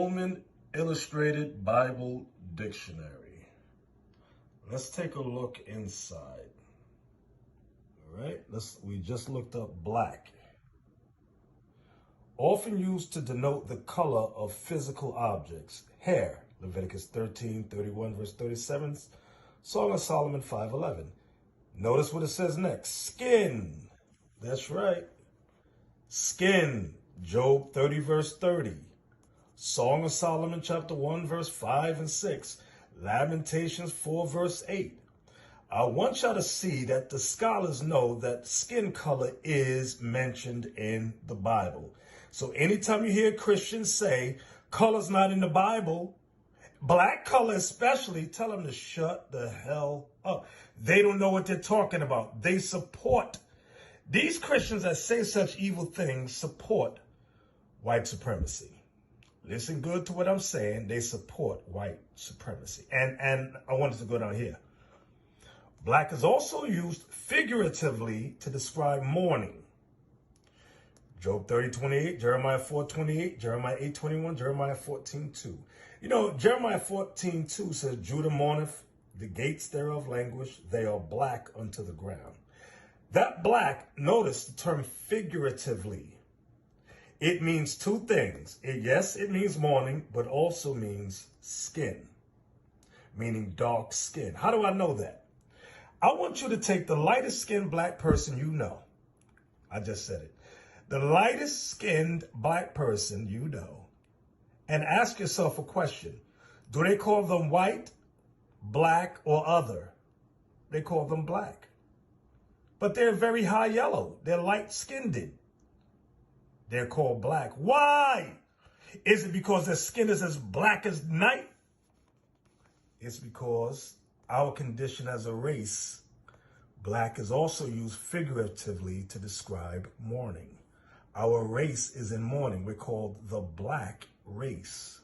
Holman Illustrated Bible Dictionary. Let's take a look inside. All right, we just looked up black. Often used to denote the color of physical objects. Hair, Leviticus 13:31, verse 37, Song of Solomon 5:11. Notice what it says next. Skin. That's right. Skin, Job 30, verse 30. Song of Solomon, chapter 1, verse 5 and 6. Lamentations 4, verse 8. I want y'all to see that the scholars know that skin color is mentioned in the Bible. So anytime you hear Christians say, color's not in the Bible, black color especially, tell them to shut the hell up. They don't know what they're talking about. They support, these Christians that say such evil things support white supremacy. Listen good to what I'm saying. They support white supremacy. And I wanted to go down here. Black is also used figuratively to describe mourning. Job 30:28, Jeremiah 4:28, Jeremiah 8:21, Jeremiah 14:2. You know, Jeremiah 14:2 says, Judah mourneth, the gates thereof languish, they are black unto the ground. That black, notice the term figuratively. It means two things. Yes, it means mourning, but also means skin, meaning dark skin. How do I know that? I want you to take the lightest skinned black person you know. I just said it. The lightest skinned black person you know, and ask yourself a question. Do they call them white, black, or other? They call them black. But they're very high yellow. They're light skinned. They're called black. Why? Is it because their skin is as black as night? It's because our condition as a race, black is also used figuratively to describe mourning. Our race is in mourning. We're called the black race.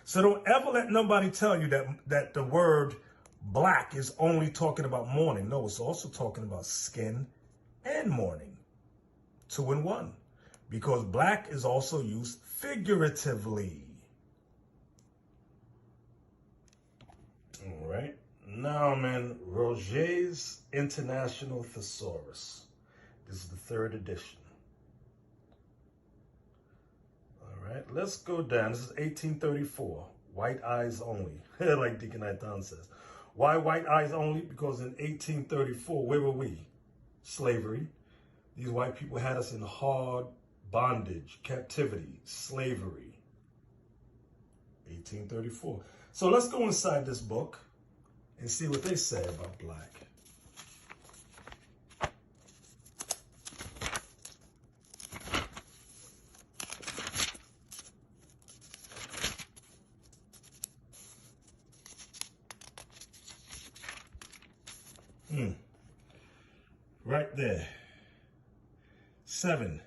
So don't ever let nobody tell you that the word black is only talking about mourning. No, it's also talking about skin and mourning. 2 in 1. Because black is also used figuratively. All right. Now I'm in Roget's International Thesaurus. This is the 3rd edition. All right, let's go down. This is 1834. White eyes only, like Deacon Nathan says. Why white eyes only? Because in 1834, where were we? Slavery. These white people had us in hard bondage, captivity, slavery. 1834. So let's go inside this book and see what they say about black. Right there. 7.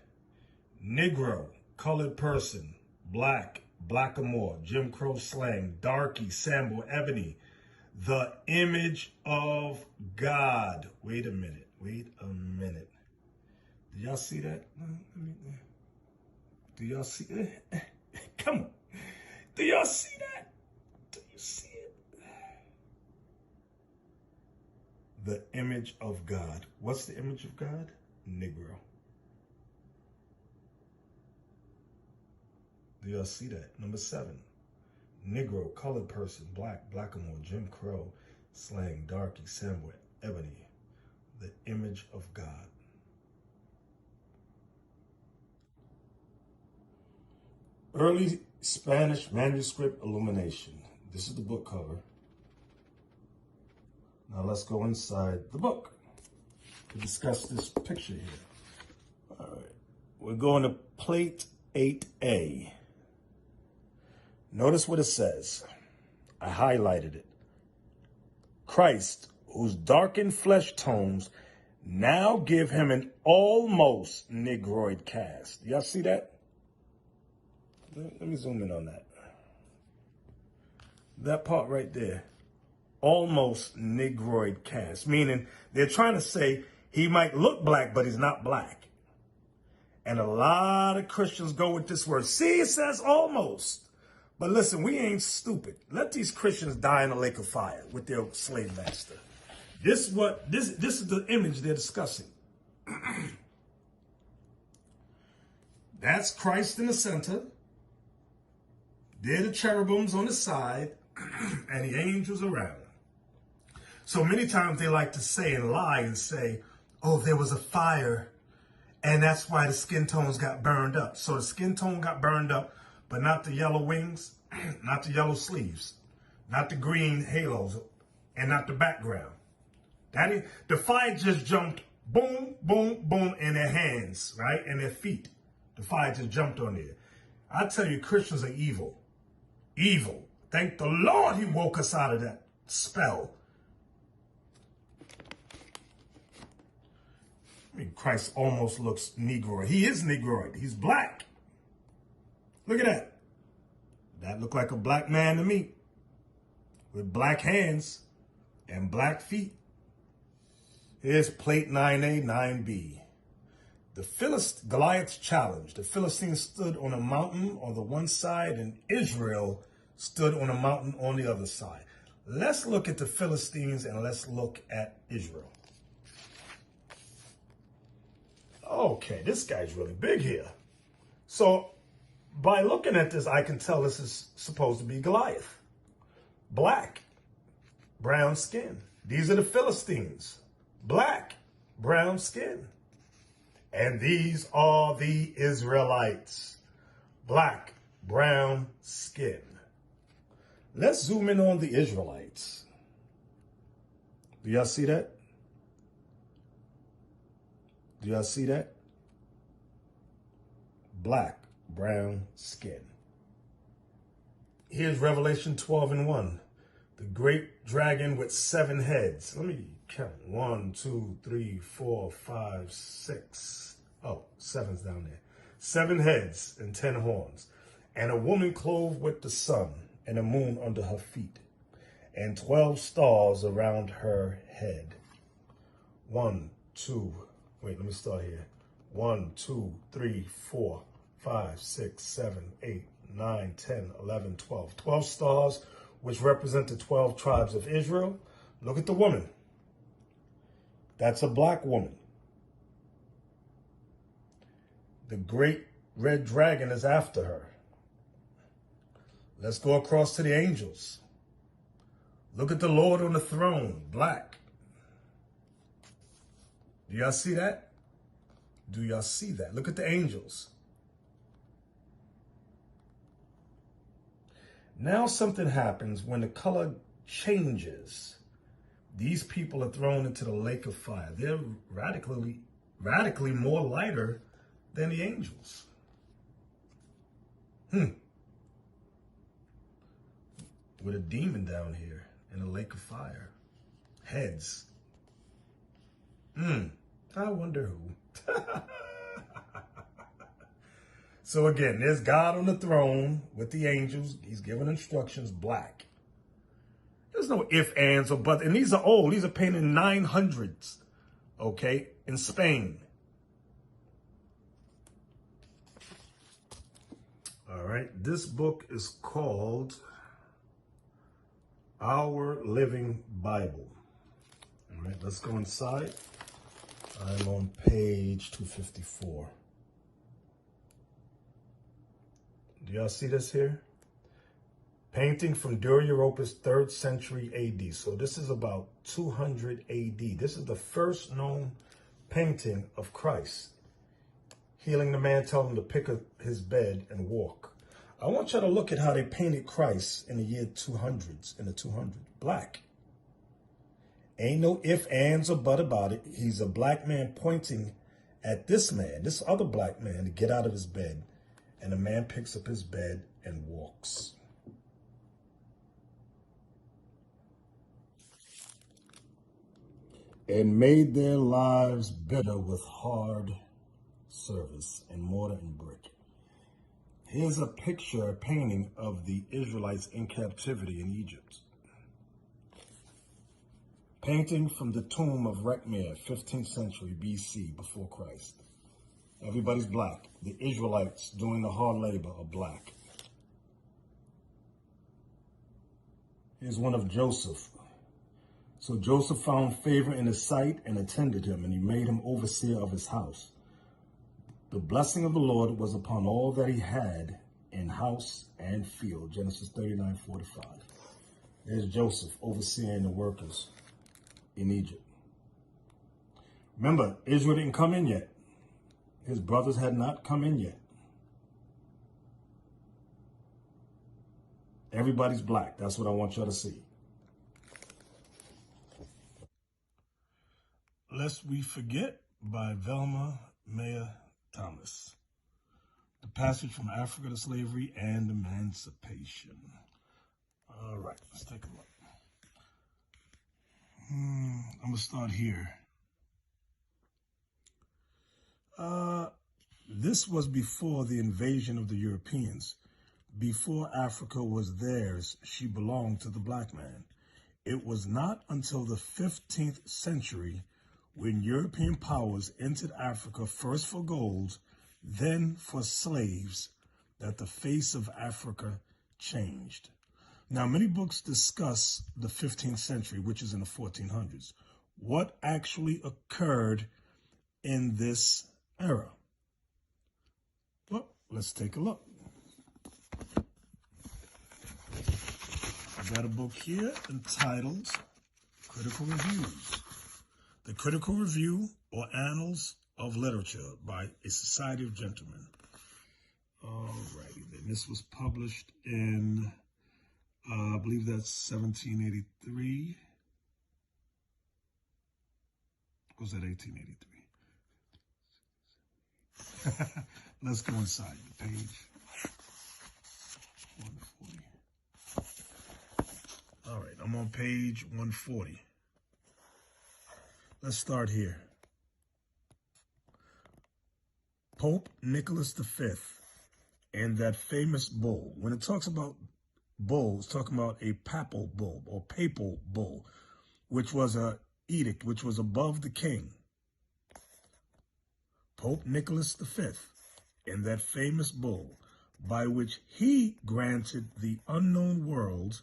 Negro, colored person, black, blackamoor, Jim Crow slang, darky, Sambo, ebony, the image of God. Wait a minute. Do y'all see that? Do y'all see it? Come on. Do y'all see that? Do you see it? The image of God. What's the image of God? Negro. Do y'all see that? Number 7. Negro, colored person, black, blackamoor, Jim Crow, slang, darky, Sambo, ebony. The image of God. Early Spanish manuscript illumination. This is the book cover. Now let's go inside the book to discuss this picture here. All right. We're going to plate 8A. Notice what it says. I highlighted it. Christ, whose darkened flesh tones now give him an almost negroid cast. Y'all see that? Let me zoom in on that. That part right there. Almost negroid cast, meaning they're trying to say he might look black, but he's not black. And a lot of Christians go with this word. See, it says almost. But listen, we ain't stupid. Let these Christians die in a lake of fire with their slave master. This is the image they're discussing. That's Christ in the center. They're the cherubims on the side, and the angels around. So many times they like to say and lie and say, oh, there was a fire, and that's why the skin tones got burned up. So the skin tone got burned up, but not the yellow wings, not the yellow sleeves, not the green halos, and not the background. The fire just jumped, boom, boom, boom, in their hands, right, and their feet. The fire just jumped on there. I tell you, Christians are evil. Evil. Thank the Lord he woke us out of that spell. I mean, Christ almost looks Negroid. He is Negroid. He's black. Look at that. That looked like a black man to me. With black hands and black feet. Here's plate 9A, 9B. Goliath's challenge. The Philistines stood on a mountain on the one side and Israel stood on a mountain on the other side. Let's look at the Philistines and let's look at Israel. Okay, this guy's really big here. So by looking at this, I can tell this is supposed to be Goliath. Black, brown skin. These are the Philistines. Black, brown skin. And these are the Israelites. Black, brown skin. Let's zoom in on the Israelites. Do y'all see that? Do y'all see that? Black, brown skin. Here's Revelation 12:1. The great dragon with 7 heads. Let me count. 1, 2, 3, 4, 5, 6. Oh, 7's down there. 7 heads and 10 horns. And a woman clothed with the sun and the moon under her feet. And 12 stars around her head. 1, 2. Wait, let me start here. 1, 2, 3, 4, 5, 6, 7, 8, 9, 10, 11, 12. 12 stars, which represent the 12 tribes of Israel. Look at the woman. That's a black woman. The great red dragon is after her. Let's go across to the angels. Look at the Lord on the throne, black. Do y'all see that? Do y'all see that? Look at the angels. Now something happens when the color changes. These people are thrown into the lake of fire. They're radically more lighter than the angels. With a demon down here in a lake of fire. Heads. I wonder who. So again, there's God on the throne with the angels. He's giving instructions, black. There's no ifs, ands, or buts. And these are old. These are painted in 900s, okay, in Spain. All right, this book is called Our Living Bible. All right, let's go inside. I'm on page 254. Do y'all see this here? Painting from Dura Europa's 3rd century AD. So this is about 200 AD. This is the first known painting of Christ. Healing the man, telling him to pick up his bed and walk. I want y'all to look at how they painted Christ in the year 200s, in the 200s. Black. Ain't no ifs, ands, or but about it. He's a black man pointing at this man, this other black man, to get out of his bed. And the man picks up his bed and walks. And made their lives bitter with hard service and mortar and brick. Here's a picture, a painting of the Israelites in captivity in Egypt. Painting from the tomb of Rekhmir, 15th century BC, before Christ. Everybody's black. The Israelites doing the hard labor are black. Here's one of Joseph. So Joseph found favor in his sight and attended him, and he made him overseer of his house. The blessing of the Lord was upon all that he had in house and field. Genesis 39:45. There's Joseph overseeing the workers in Egypt. Remember, Israel didn't come in yet. His brothers had not come in yet. Everybody's black. That's what I want y'all to see. Lest We Forget by Velma Maya Thomas. The Passage from Africa to Slavery and Emancipation. All right, let's take a look. I'm going to start here. This was before the invasion of the Europeans. Before Africa was theirs, she belonged to the black man. It was not until the 15th century when European powers entered Africa first for gold, then for slaves, that the face of Africa changed. Now, many books discuss the 15th century, which is in the 1400s. What actually occurred in this era? Well, let's take a look. I've got a book here entitled Critical Reviews. The Critical Review or Annals of Literature by a Society of Gentlemen. All righty, then. This was published in, I believe that's 1783. Was that 1883? Let's go inside the page. 140. All right, I'm on page 140. Let's start here. Pope Nicholas V and that famous bull. When it talks about bull, it's talking about a papal bull or papal bull, which was an edict, which was above the king. Pope Nicholas V and that famous bull, by which he granted the unknown world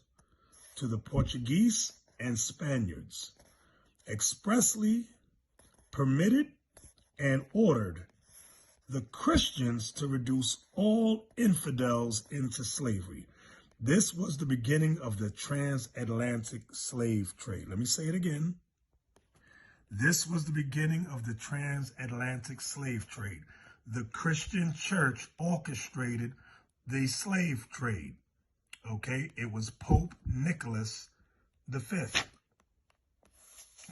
to the Portuguese and Spaniards, expressly permitted and ordered the Christians to reduce all infidels into slavery. This was the beginning of the transatlantic slave trade. Let me say it again. This was the beginning of the transatlantic slave trade. The Christian church orchestrated the slave trade. Okay, it was Pope Nicholas V.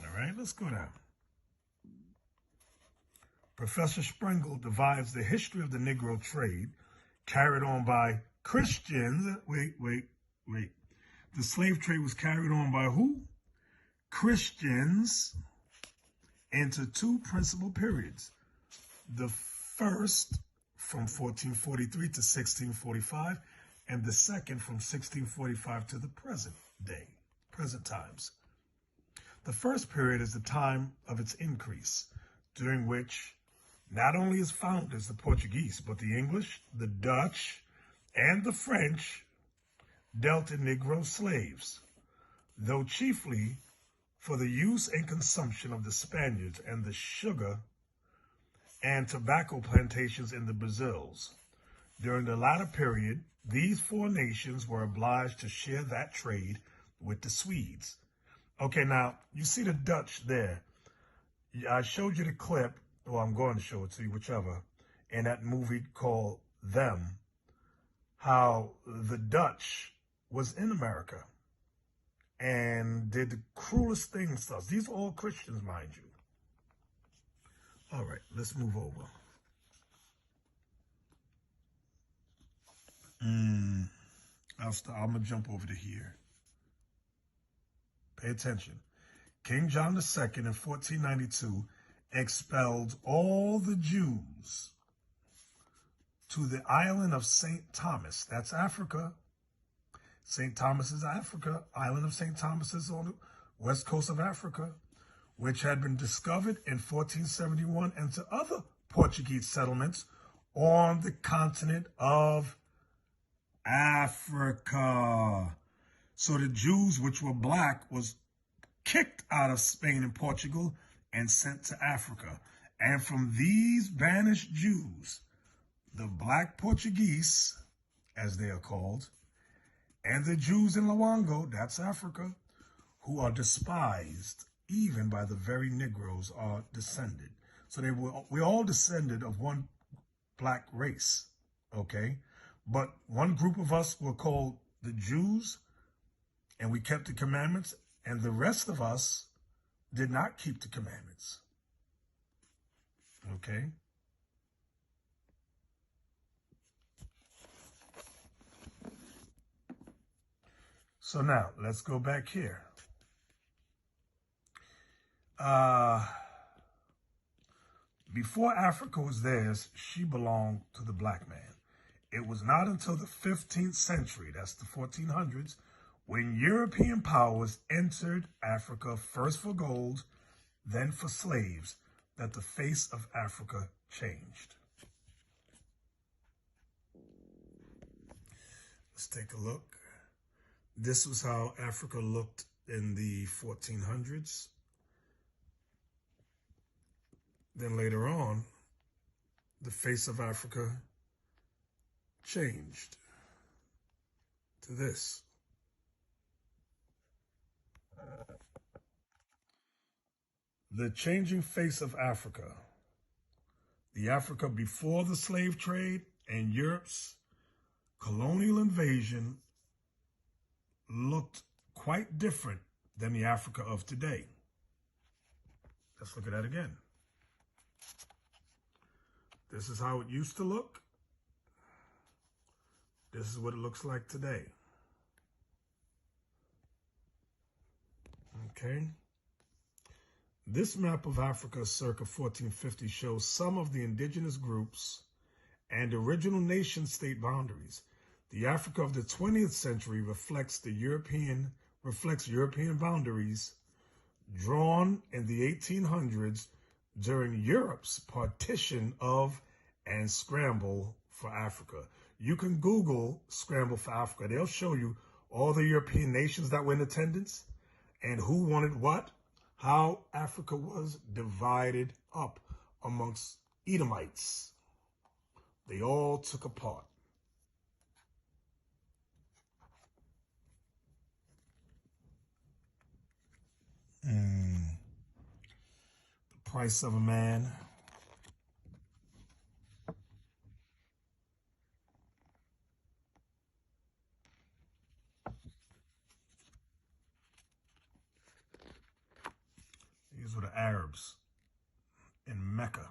All right, let's go down. Professor Sprengel divides the history of the Negro trade carried on by Christians. Wait. The slave trade was carried on by who? Christians, into two principal periods. The first from 1443 to 1645, and the second from 1645 to the present day, present times. The first period is the time of its increase, during which not only its founders, the Portuguese, but the English, the Dutch, and the French dealt in Negro slaves, though chiefly for the use and consumption of the Spaniards and the sugar and tobacco plantations in the Brazils. During the latter period, these four nations were obliged to share that trade with the Swedes. Okay, now, you see the Dutch there. I showed you the clip, or I'm going to show it to you, whichever, in that movie called Them, how the Dutch was in America and did the cruelest things to us. These are all Christians, mind you. All right, let's move over. I'm going to jump over to here. Pay attention. King John II in 1492 expelled all the Jews to the island of St. Thomas. That's Africa. St. Thomas is Africa. Island of St. Thomas is on the west coast of Africa, which had been discovered in 1471, and to other Portuguese settlements on the continent of Africa. So the Jews which were black was kicked out of Spain and Portugal and sent to Africa. And from these banished Jews, the black Portuguese, as they are called, and the Jews in Luango, that's Africa, who are despised even by the very Negroes, are descended. So we're all descended of one black race, okay? But one group of us were called the Jews, and we kept the commandments, and the rest of us did not keep the commandments, okay? So now, let's go back here. Before Africa was theirs, she belonged to the black man. It was not until the 15th century, that's the 1400s, when European powers entered Africa, first for gold, then for slaves, that the face of Africa changed. Let's take a look. This was how Africa looked in the 1400s. Then later on, the face of Africa changed to this. The changing face of Africa, the Africa before the slave trade and Europe's colonial invasion, looked quite different than the Africa of today. Let's look at that again. This is how it used to look. This is what it looks like today. Okay. This map of Africa circa 1450 shows some of the indigenous groups and original nation state boundaries. The Africa of the 20th century reflects European boundaries drawn in the 1800s during Europe's partition of and scramble for Africa. You can Google scramble for Africa. They'll show you all the European nations that were in attendance and who wanted what, how Africa was divided up amongst Edomites. They all took a part. The price of a man. These were the Arabs in Mecca.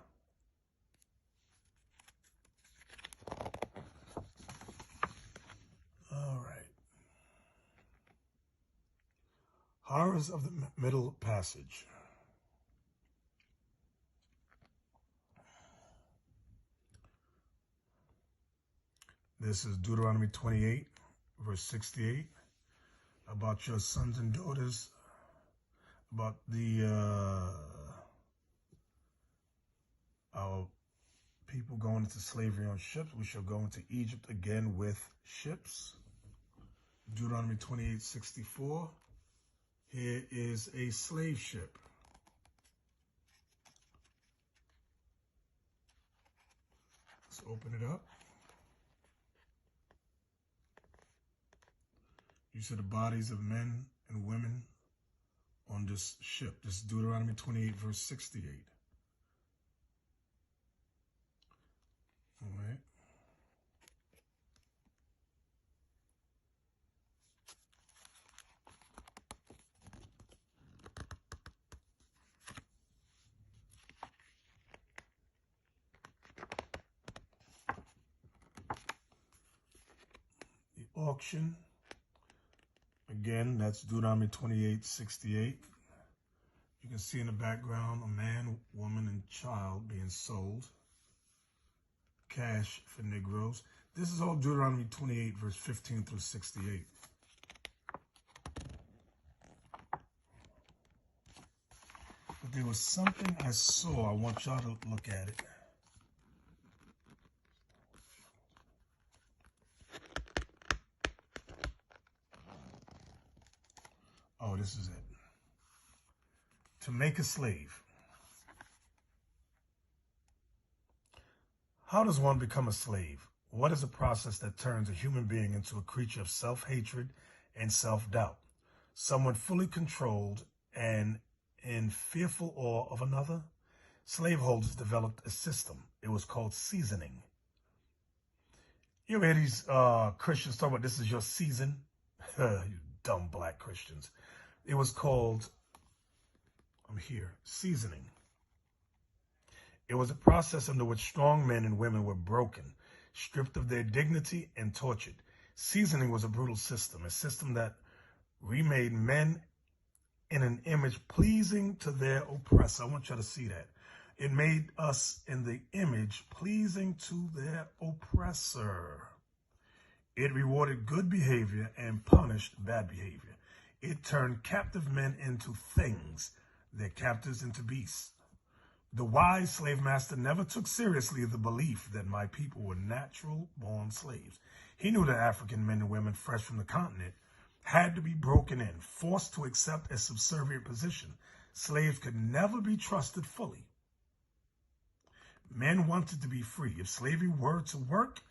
All right. Horrors of the Middle Passage. This is Deuteronomy 28, verse 68, about your sons and daughters, about our people going into slavery on ships. We shall go into Egypt again with ships. Deuteronomy 28, 64. Here is a slave ship. Let's open it up. You see the bodies of men and women on this ship. This is Deuteronomy 28, verse 68. All right. The auction. Again, that's Deuteronomy 28, 68. You can see in the background a man, woman, and child being sold. Cash for Negroes. This is all Deuteronomy 28, verse 15 through 68. But there was something I saw. I want y'all to look at it. Oh, this is it. To make a slave. How does one become a slave? What is a process that turns a human being into a creature of self-hatred and self-doubt? Someone fully controlled and in fearful awe of another? Slaveholders developed a system. It was called seasoning. You ever hear these Christians talk about this is your season? You dumb black Christians. It was called, I'm here, seasoning. It was a process under which strong men and women were broken, stripped of their dignity, and tortured. Seasoning was a brutal system, a system that remade men in an image pleasing to their oppressor. I want you to see that. It made us in the image pleasing to their oppressor. It rewarded good behavior and punished bad behavior. It turned captive men into things, their captives into beasts. The wise slave master never took seriously the belief that my people were natural-born slaves. He knew that African men and women fresh from the continent had to be broken in, forced to accept a subservient position. Slaves could never be trusted fully. Men wanted to be free. If slavery were to work,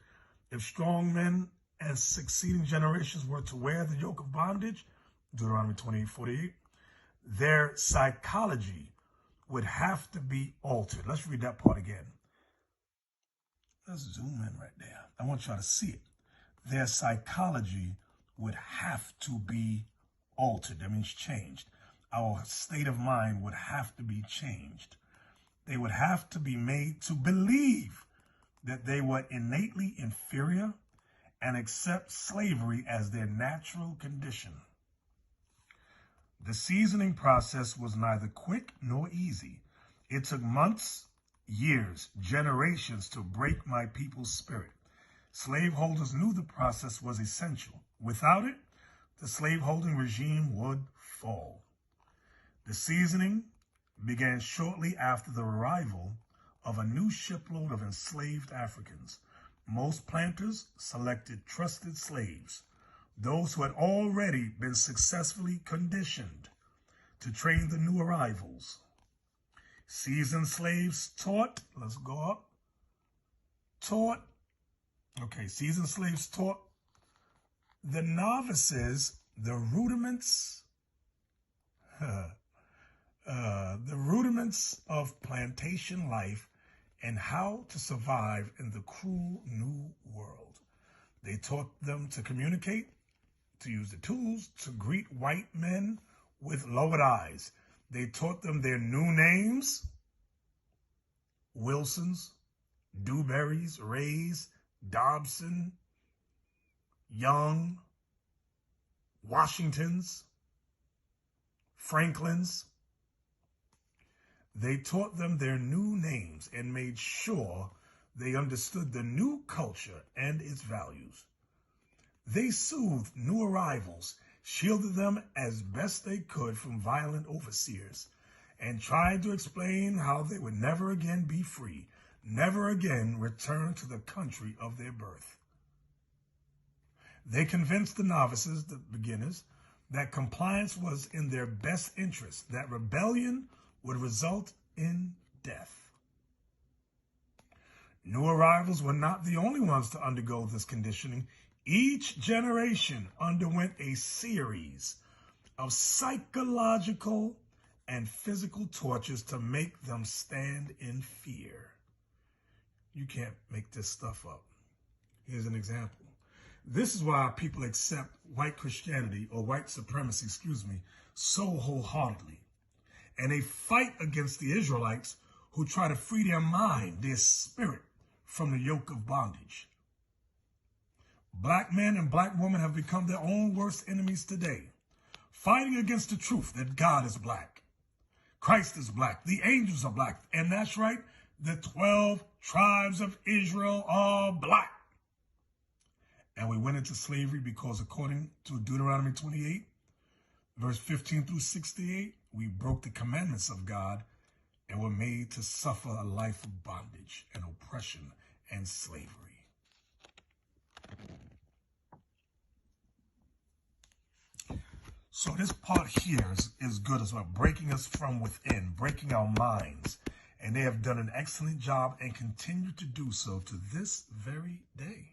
if strong men and succeeding generations were to wear the yoke of bondage, Deuteronomy 28:48, their psychology would have to be altered. Let's read that part again. Let's zoom in right there. I want y'all to see it. Their psychology would have to be altered. That means changed. Our state of mind would have to be changed. They would have to be made to believe that they were innately inferior and accept slavery as their natural condition. The seasoning process was neither quick nor easy. It took months, years, generations to break my people's spirit. Slaveholders knew the process was essential. Without it, the slaveholding regime would fall. The seasoning began shortly after the arrival of a new shipload of enslaved Africans. Most planters selected trusted slaves, those who had already been successfully conditioned to train the new arrivals. Seasoned slaves taught seasoned slaves taught the novices the rudiments of plantation life and how to survive in the cruel new world. They taught them to communicate, to use the tools, to greet white men with lowered eyes. They taught them their new names: Wilsons, Dewberries, Rays, Dobson, Young, Washingtons, Franklins. They taught them their new names and made sure they understood the new culture and its values. They soothed new arrivals, shielded them as best they could from violent overseers, and tried to explain how they would never again be free, never again return to the country of their birth. They convinced the novices, the beginners, that compliance was in their best interest, that rebellion would result in death. New arrivals were not the only ones to undergo this conditioning. Each generation underwent a series of psychological and physical tortures to make them stand in fear. You can't make this stuff up. Here's an example. This is why people accept white Christianity, or white supremacy, so wholeheartedly. And they fight against the Israelites who try to free their mind, their spirit, from the yoke of bondage. Black men and black women have become their own worst enemies today, fighting against the truth that God is black, Christ is black, the angels are black, and that's right, the 12 tribes of Israel are black. And we went into slavery because, according to Deuteronomy 28, verse 15 through 68, we broke the commandments of God and were made to suffer a life of bondage and oppression and slavery. So this part here is good as well, breaking us from within, breaking our minds. And they have done an excellent job and continue to do so to this very day.